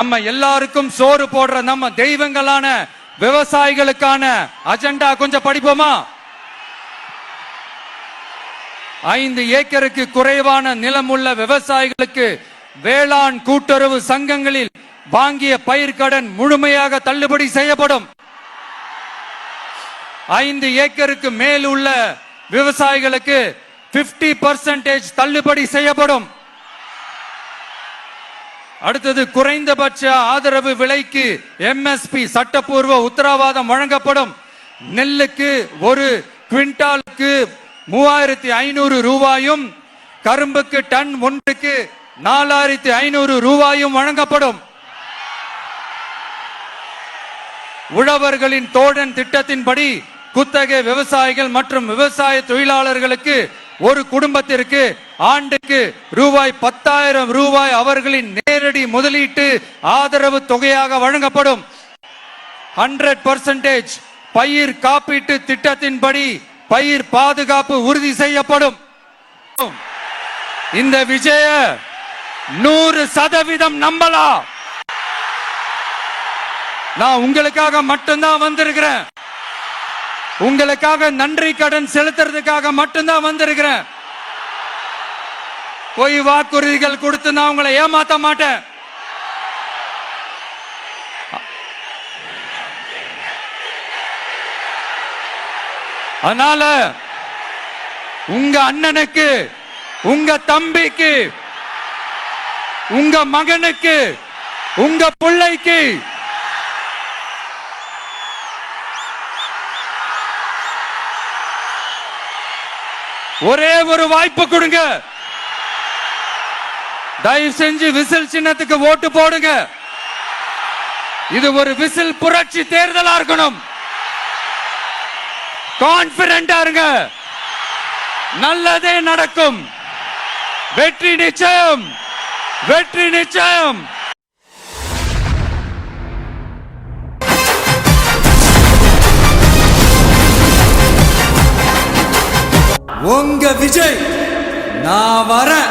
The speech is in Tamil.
நம்ம எல்லாருக்கும் சோறு போடுற நம்ம தெய்வங்களான விவசாயிகளுக்கான அஜெண்டா கொஞ்சம் படிப்போமா? 5 ஏக்கருக்கு குறைவான நிலமுள்ள விவசாயிகளுக்கு வேளாண் கூட்டுறவு சங்கங்களில் வாங்கிய பயிர்க்கடன் முழுமையாக தள்ளுபடி செய்யப்படும். 5 ஏக்கருக்கு மேல் உள்ள விவசாயிகளுக்கு 50% தள்ளுபடி செய்யப்படும். அடுத்தது குறைந்தபட்ச ஆதரவு விலைக்கு எம்எஸ்பி சட்டப்பூர்வ உத்தரவாதம் வழங்கப்படும். நெல்லுக்கு ஒரு குவிண்டாலுக்கு 3500 ரூபாயும் கரும்புக்கு டன் ஒன்றுக்கு 4500 ரூபாயும் வழங்கப்படும். உழவர்களின் தோழன் திட்டத்தின்படி குத்தகை விவசாயிகள் மற்றும் விவசாய தொழிலாளர்களுக்கு ஒரு குடும்பத்திற்கு ஆண்டுக்கு ரூபாய் 10,000 அவர்களின் நேரடி முதலீட்டு ஆதரவு தொகையாக வழங்கப்படும். 100% பயிர் காப்பீட்டு திட்டத்தின்படி பயிர் பாதுகாப்பு உறுதி செய்யப்படும். இந்த விஜய 100% நம்பலாம். நான் உங்களுக்காக மட்டும்தான் வந்திருக்கிறேன். உங்களுக்காக நன்றி கடன் செலுத்துறதுக்காக மட்டும்தான் வந்திருக்கிறேன். போய் வாக்குறுதிகள் கொடுத்து நான் உங்களை ஏமாத்த மாட்டேன். அதனால உங்க அண்ணனுக்கு, உங்க தம்பிக்கு, உங்க மகனுக்கு, உங்க பிள்ளைக்கு ஒரே ஒரு வாய்ப்பு கொடுங்க. தயவு செஞ்சு விசில் சின்னத்துக்கு ஓட்டு போடுங்க. இது ஒரு விசில் புரட்சி தேர்தலா இருக்கணும். கான்பிடென்டா இருங்க. நல்லதே நடக்கும். வெற்றி நிச்சயம், வெற்றி நிச்சயம். உங்க விஜய் நான் வரேன்.